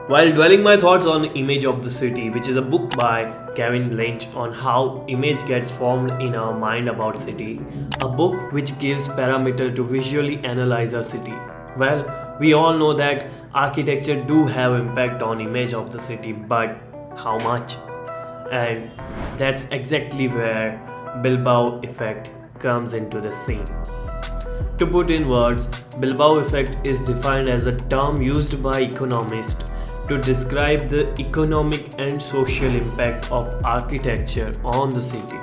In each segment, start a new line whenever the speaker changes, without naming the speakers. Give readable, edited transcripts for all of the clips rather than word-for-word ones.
While dwelling my thoughts on Image of the City, which is a book by Kevin Lynch on how image gets formed in our mind about city, a book which gives parameter to visually analyze a city. Well, we all know that architecture do have impact on image of the city, but how much? And that's exactly where Bilbao effect comes into the scene. To put in words, Bilbao effect is defined as a term used by economists to describe the economic and social impact of architecture on the city.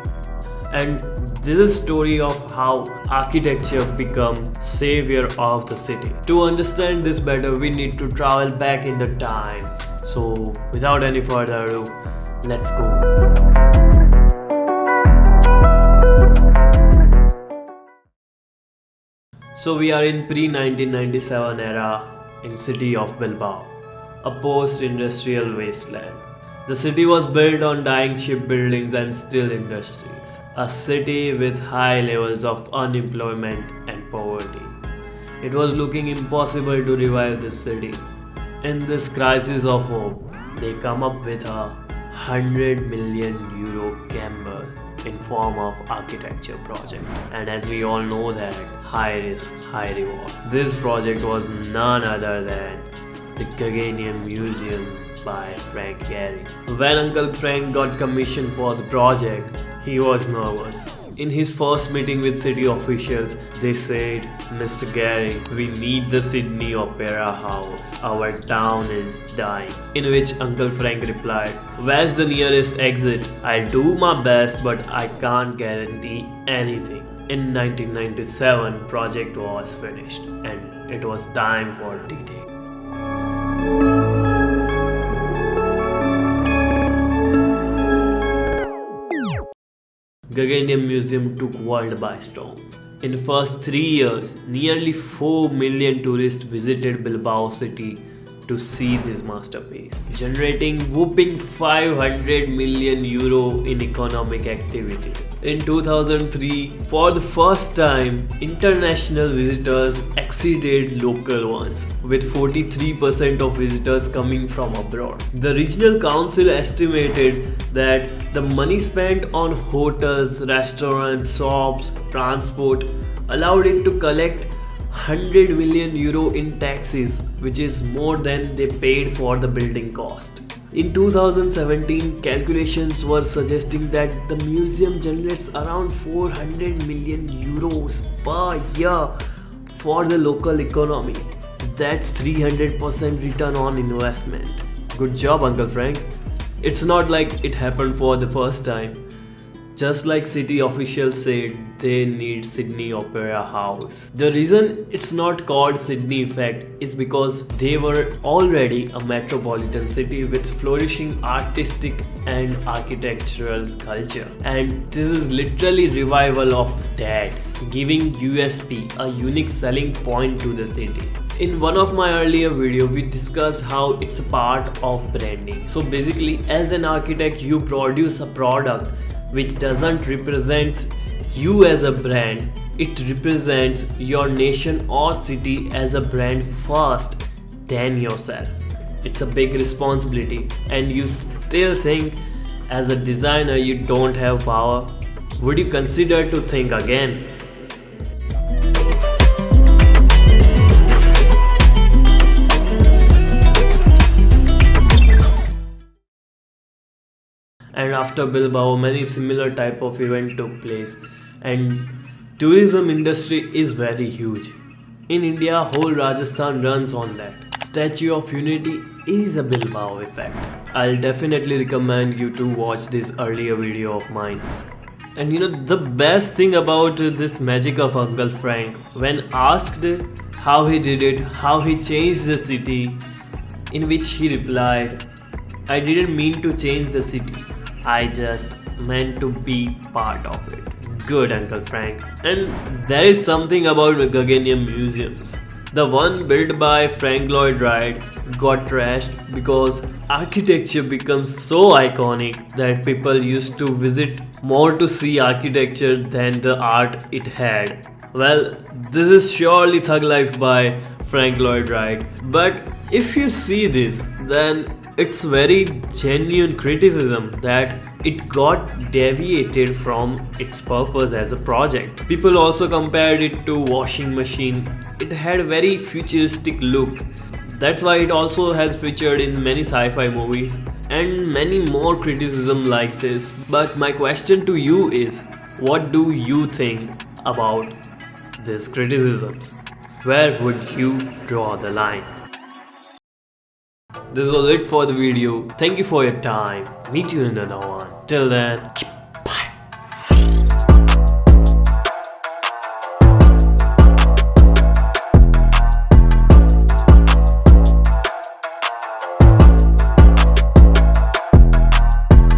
And this is a story of how architecture becomes savior of the city. To understand this better, we need to travel back in the time. So without any further ado, let's go. So we are in pre-1997 era in city of Bilbao, a post-industrial wasteland. The city was built on dying shipbuildings and steel industries, a city with high levels of unemployment and poverty. It was looking impossible to revive this city. In this crisis of hope, they come up with a €100 million gamble in form of architecture project. And as we all know that high risk, high reward. This project was none other than the Guggenheim Museum by Frank Gehry. When Uncle Frank got commissioned for the project, he was nervous. In his first meeting with city officials, they said, "Mr. Gehry, we need the Sydney Opera House. Our town is dying." In which Uncle Frank replied, "Where's the nearest exit? I'll do my best, but I can't guarantee anything." In 1997, project was finished and it was time for D-Day. Guggenheim Museum took world by storm. In the first 3 years, nearly 4 million tourists visited Bilbao city to see this masterpiece, generating whopping €500 million in economic activity. In 2003, for the first time, international visitors exceeded local ones, with 43% of visitors coming from abroad. The regional council estimated that the money spent on hotels, restaurants, shops, transport allowed it to collect €100 million in taxes, which is more than they paid for the building cost. In 2017, calculations were suggesting that the museum generates around €400 million per year for the local economy. That's 300% return on investment. Good job, Uncle Frank. It's not like it happened for the first time. Just like city officials said, they need Sydney Opera House. The reason it's not called Sydney Effect is because they were already a metropolitan city with flourishing artistic and architectural culture. And this is literally revival of that, giving USP, a unique selling point to the city. In one of my earlier videos, we discussed how it's a part of branding. So basically, as an architect, you produce a product which doesn't represent you as a brand, it represents your nation or city as a brand first, then yourself. It's a big responsibility, and you still think as a designer you don't have power? Would you consider to think again? And after Bilbao, many similar type of event took place, and tourism industry is very huge. In India, whole Rajasthan runs on that. Statue of Unity is a Bilbao effect. I'll definitely recommend you to watch this earlier video of mine. And the best thing about this magic of Uncle Frank, when asked how he did it, how he changed the city, in which he replied, "I didn't mean to change the city. I just meant to be part of it." Good, Uncle Frank. And there is something about Guggenheim museums. The one built by Frank Lloyd Wright got trashed because architecture becomes so iconic that people used to visit more to see architecture than the art it had. Well, this is surely Thug Life by Frank Lloyd Wright. But if you see this, then it's very genuine criticism that it got deviated from its purpose as a project. People also compared it to washing machine. It had a very futuristic look. That's why it also has featured in many sci-fi movies and many more criticism like this. But my question to you is, what do you think about these criticisms? Where would you draw the line? This was it for the video. Thank you for your time. Meet you in another one. Till then, keep